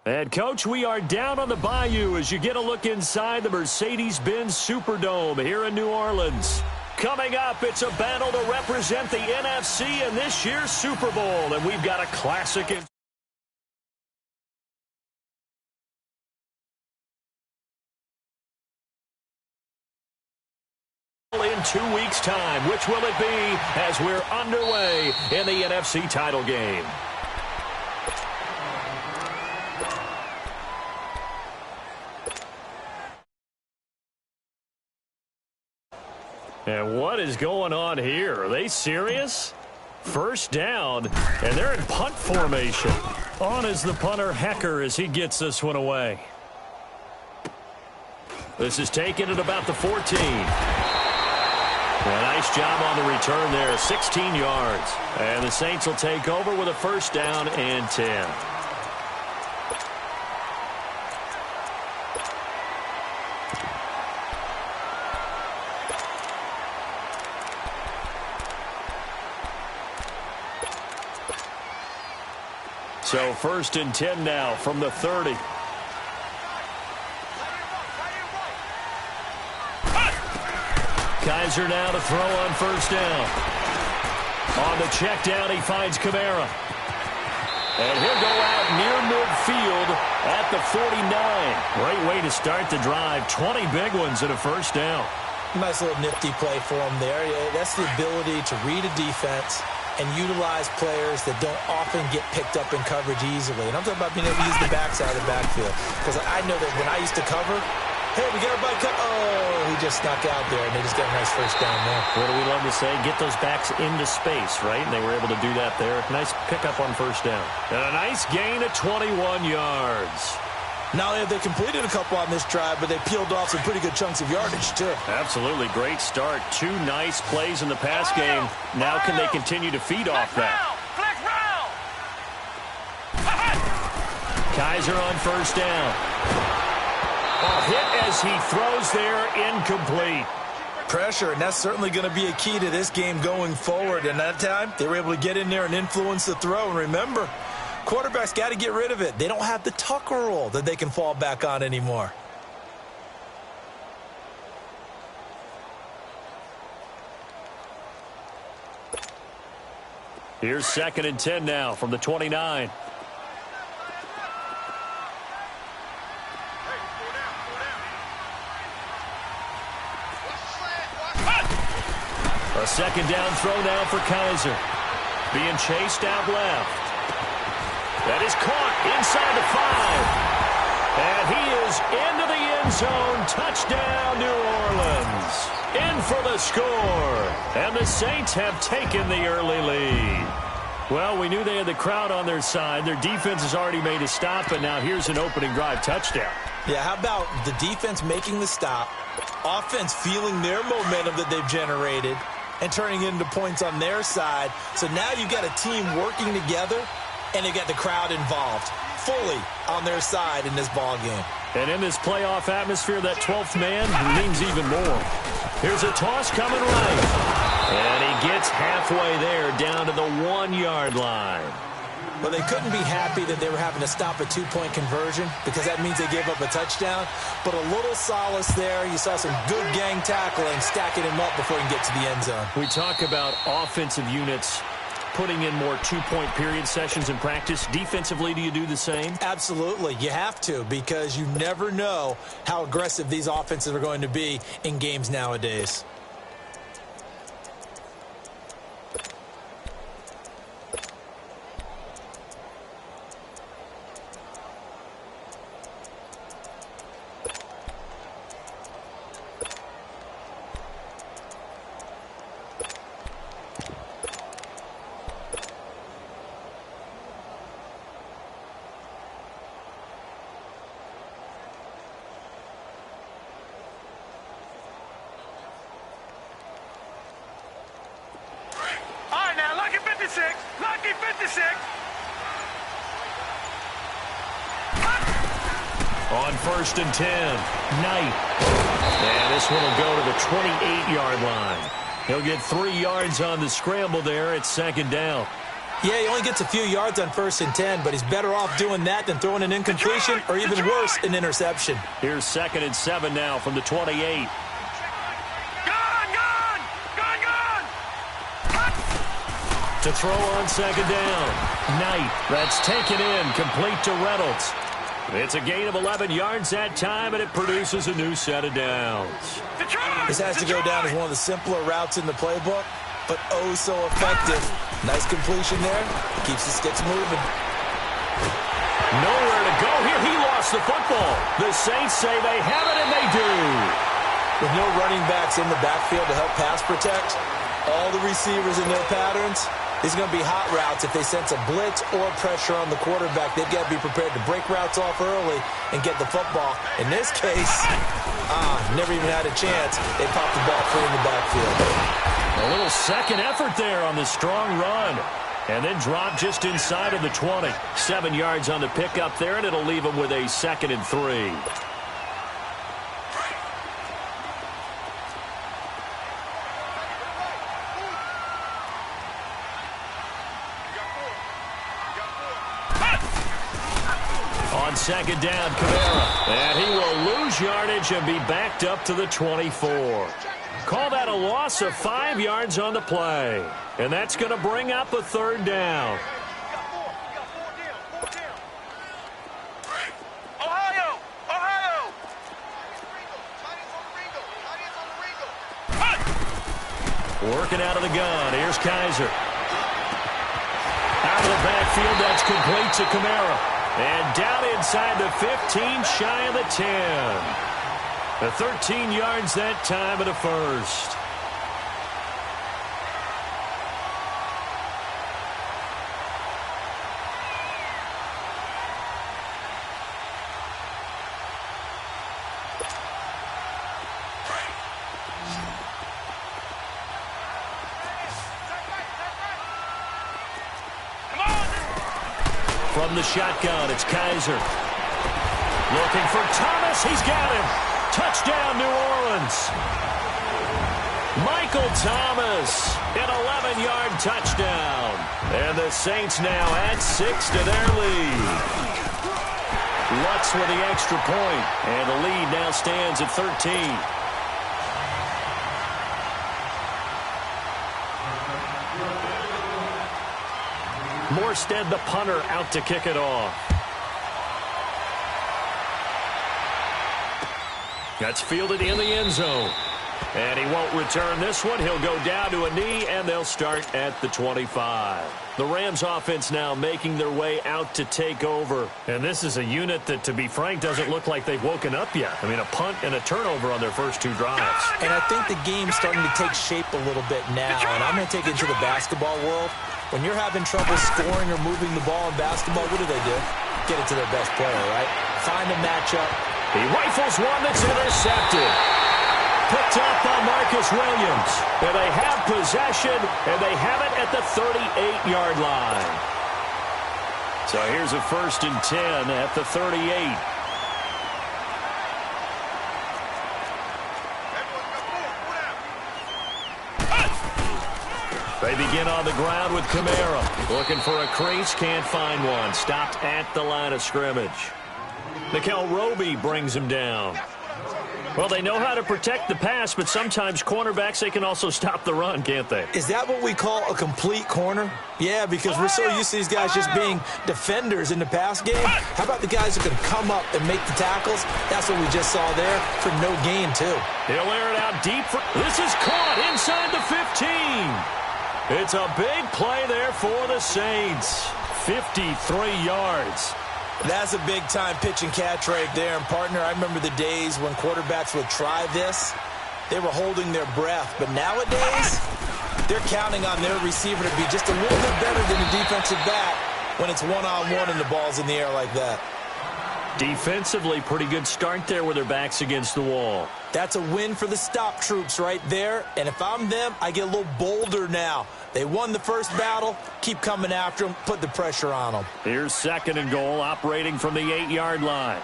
And, Coach, we are down on the bayou as you get a look inside the Mercedes-Benz Superdome here in New Orleans. Coming up, it's a battle to represent the NFC in this year's Super Bowl, and we've got a classic in in 2 weeks' time. Which will it be as we're underway in the NFC title game? And what is going on here? Are they serious? First down, and they're in punt formation. On is the punter, Hecker, as he gets this one away. This is taken at about the 14. A nice job on the return there, 16 yards. And the Saints will take over with a first down and 10. So first and 10 now from the 30. Kaiser now to throw on first down. On the check down, he finds Kamara. And he'll go out near midfield at the 49. Great way to start the drive. 20 big ones at a first down. Nice little nifty play for him there. That's the ability to read a defense and utilize players that don't often get picked up in coverage easily. And I'm talking about being able to use the backside of the backfield. Because I know that when I used to cover, hey, we got everybody cut. Oh, he just snuck out there, and they just got a nice first down there. What do we love to say? Get those backs into space, right? And they were able to do that there. Nice pickup on first down. And a nice gain of 21 yards. Not only have they completed a couple on this drive, but they peeled off some pretty good chunks of yardage, too. Absolutely. Great start. 2 nice plays in the pass game. Now can they continue to feed off that? Kaiser on first down. A hit as he throws there, incomplete. Pressure, and that's certainly going to be a key to this game going forward. And that time, they were able to get in there and influence the throw. And remember, quarterbacks got to get rid of it. They don't have the Tucker rule that they can fall back on anymore. Here's second and 10 now from the 29. A second down throw now for Kaiser. Being chased out left. That is caught inside the 5. And he is into the end zone. Touchdown, New Orleans. In for the score. And the Saints have taken the early lead. Well, we knew they had the crowd on their side. Their defense has already made a stop, and now here's an opening drive touchdown. Yeah, how about the defense making the stop, offense feeling their momentum that they've generated, and turning it into points on their side. So now you've got a team working together, and they've got the crowd involved fully on their side in this ball game. And in this playoff atmosphere, that 12th man means even more. Here's a toss coming right. And he gets halfway there down to the 1-yard line. Well, they couldn't be happy that they were having to stop a 2-point conversion because that means they gave up a touchdown. But a little solace there. You saw some good gang tackling, stacking him up before he can get to the end zone. We talk about offensive units putting in more 2-point period sessions in practice. Defensively, do you do the same? Absolutely. You have to, because you never know how aggressive these offenses are going to be in games nowadays. Lucky 56. On first and 10, Knight. And this one will go to the 28-yard line. He'll get 3 yards on the scramble there at second down. Yeah, he only gets a few yards on 1st and 10, but he's better off doing that than throwing an incompletion or even worse, an interception. Here's 2nd and 7 now from the 28. To throw on 2nd down. Knight, that's taken in, complete to Reynolds. It's a gain of 11 yards that time, and it produces a new set of downs. This has to go down as one of the simpler routes in the playbook, but oh so effective. Nice completion there. Keeps the sticks moving. Nowhere to go here. He lost the football. The Saints say they have it, and they do. With no running backs in the backfield to help pass protect, all the receivers in their patterns, these are going to be hot routes. If they sense a blitz or pressure on the quarterback, they've got to be prepared to break routes off early and get the football. In this case, never even had a chance. They popped the ball free in the backfield. A little second effort there on the strong run. And then drop just inside of the 20. 7 yards on the pickup there, and it'll leave him with a 2nd and 3. On 2nd down, Kamara. And he will lose yardage and be backed up to the 24. Call that a loss of 5 yards on the play. And that's going to bring up a 3rd down. Working out of the gun. Here's Kaiser. Out of the backfield, that's complete to Kamara. And down inside the 15, shy of the 10. The 13 yards that time of the 1st. From the shotgun, it's Kaiser. Looking for Thomas. He's got him. Touchdown, New Orleans. Michael Thomas, an 11-yard touchdown. And the Saints now add 6 to their lead. Lutz with the extra point, and the lead now stands at 13. Morstead, the punter, out to kick it off. That's fielded in the end zone. And he won't return this one. He'll go down to a knee, and they'll start at the 25. The Rams offense now making their way out to take over. And this is a unit that, to be frank, doesn't look like they've woken up yet. I mean, a punt and a turnover on their first 2 drives. And I think the game's starting to take shape a little bit now. And I'm going to take it to the basketball world. When you're having trouble scoring or moving the ball in basketball, what do? Get it to their best player, right? Find a matchup. He rifles one that's intercepted. Picked up by Marcus Williams. And they have possession, and they have it at the 38-yard line. So here's a 1st and 10 at the 38. They begin on the ground with Kamara. Looking for a crease, can't find one. Stopped at the line of scrimmage. Nickel Roby brings him down. Well, they know how to protect the pass, but sometimes cornerbacks, they can also stop the run, can't they? Is that what we call a complete corner? Yeah, because we're so used to these guys just being defenders in the pass game. How about the guys who can come up and make the tackles? That's what we just saw there for no gain, too. He'll air it out deep. This is caught inside the 15. It's a big play there for the Saints. 53 yards. That's a big-time pitch and catch right there. And, partner, I remember the days when quarterbacks would try this. They were holding their breath. But nowadays, they're counting on their receiver to be just a little bit better than the defensive back when it's one-on-one and the ball's in the air like that. Defensively, pretty good start there with their backs against the wall. That's a win for the stop troops right there. And if I'm them, I get a little bolder now. They won the first battle. Keep coming after them. Put the pressure on them. Here's 2nd and goal, operating from the 8-yard line.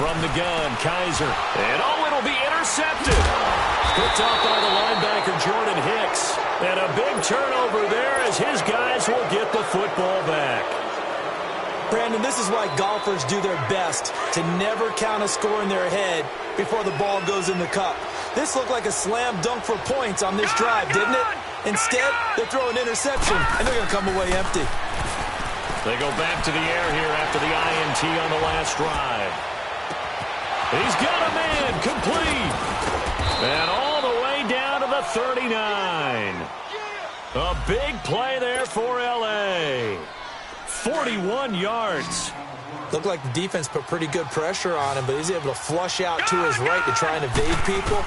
from the gun, Kaiser. And it'll be intercepted. Picked up by the linebacker, Jordan Hicks. And a big turnover there as his guys will get the football back. Brandon, this is why golfers do their best to never count a score in their head before the ball goes in the cup. This looked like a slam dunk for points on this drive, didn't it? Instead, they throw an interception, and they're going to come away empty. They go back to the air here after the INT on the last drive. He's got a man complete. And all the way down to the 39. A big play there for L.A. 41 yards. Looked like the defense put pretty good pressure on him, but he's able to flush out to his right to try and evade people.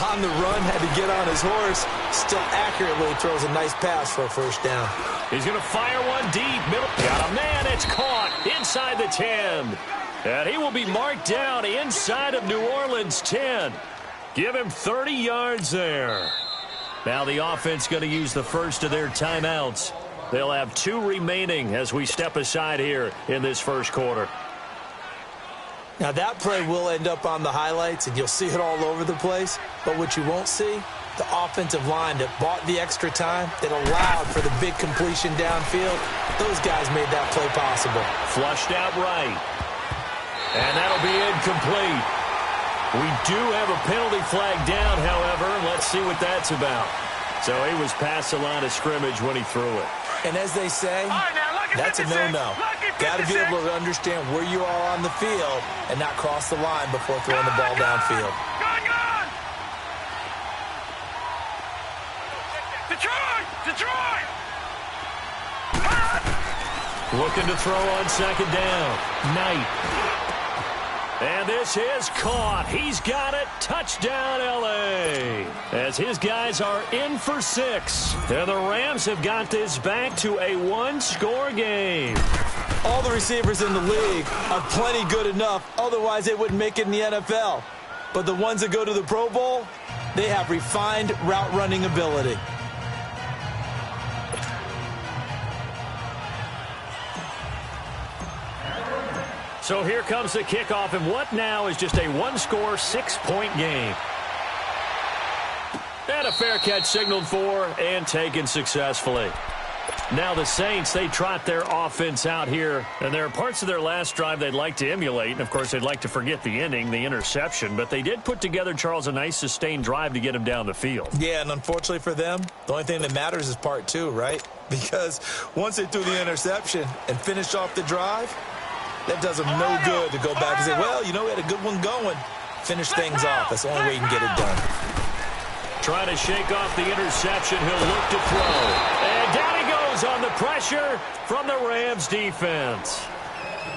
On the run, had to get on his horse. Still accurately throws a nice pass for a first down. He's going to fire one deep. Middle. Got a man. It's caught inside the 10. And he will be marked down inside of New Orleans' 10. Give him 30 yards there. Now the offense going to use the first of their timeouts. They'll have 2 remaining as we step aside here in this first quarter. Now that play will end up on the highlights, and you'll see it all over the place. But what you won't see, the offensive line that bought the extra time, that allowed for the big completion downfield, those guys made that play possible. Flushed out right. And that'll be incomplete. We do have a penalty flag down, however. Let's see what that's about. So he was past the line of scrimmage when he threw it. And as they say, that's a no-no. Got to be able to understand where you are on the field and not cross the line before throwing the ball downfield. Gone! Detroit! Looking to throw on second down. Knight. And this is caught. He's got it. Touchdown, L.A. As his guys are in for 6. And the Rams have got this back to a 1-score game. All the receivers in the league are plenty good enough. Otherwise, they wouldn't make it in the NFL. But the ones that go to the Pro Bowl, they have refined route running ability. So here comes the kickoff, and what now is just a 1-score, 6-point game. And a fair catch signaled for and taken successfully. Now the Saints, they trot their offense out here, and there are parts of their last drive they'd like to emulate. And, of course, they'd like to forget the ending, the interception. But they did put together, Charles, a nice sustained drive to get him down the field. Yeah, and unfortunately for them, the only thing that matters is part 2, right? Because once they threw the interception and finished off the drive, that does them no good to go back and say, well, you know, we had a good one going. Finish things off. That's the only way you can get it done. Trying to shake off the interception. He'll look to throw. And down he goes on the pressure from the Rams defense.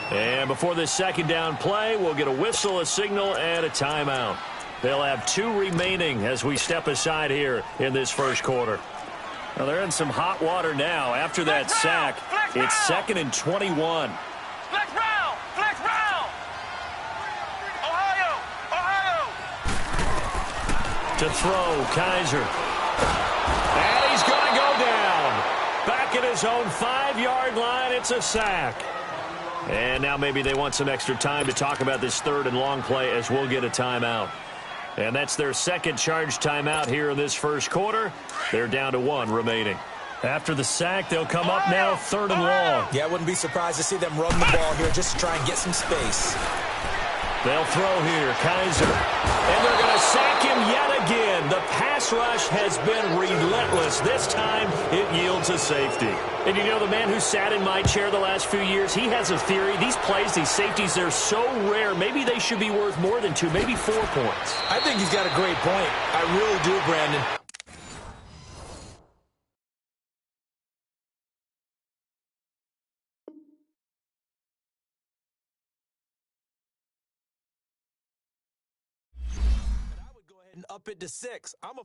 And before this second down play, we'll get a whistle, a signal, and a timeout. They'll have 2 remaining as we step aside here in this first quarter. Now they're in some hot water now. After that sack, it's 2nd and 21. Flex round! Ohio! To throw, Kaiser. And he's going to go down. Back at his own 5-yard line, it's a sack. And now maybe they want some extra time to talk about this 3rd and long play as we'll get a timeout. And that's their second charge timeout here in this first quarter. They're down to 1 remaining. After the sack, they'll come up now 3rd and long. Yeah, I wouldn't be surprised to see them run the ball here just to try and get some space. They'll throw here, Kaiser. And they're going to sack him yet again. The pass rush has been relentless. This time, it yields a safety. And you know, the man who sat in my chair the last few years, he has a theory. These plays, these safeties, they're so rare. Maybe they should be worth more than 2, maybe 4 points. I think he's got a great point. I really do, Brandon. Up it to 6. I'm a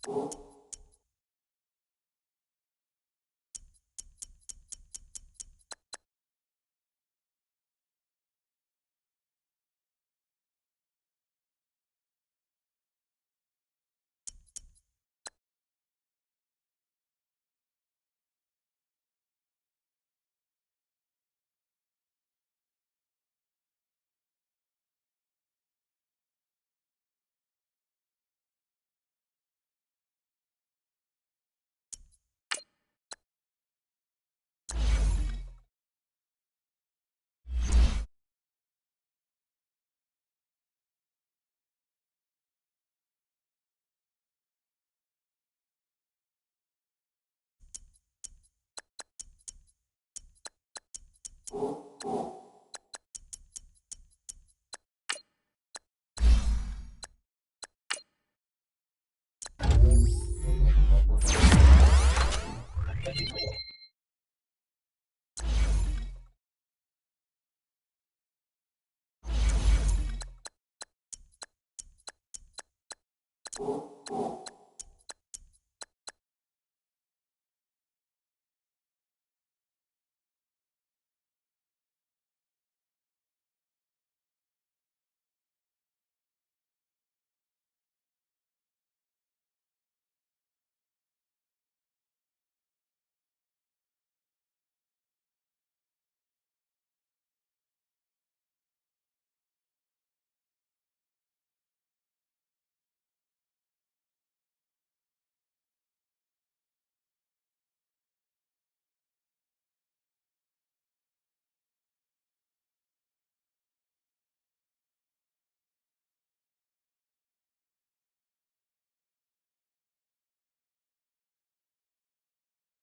You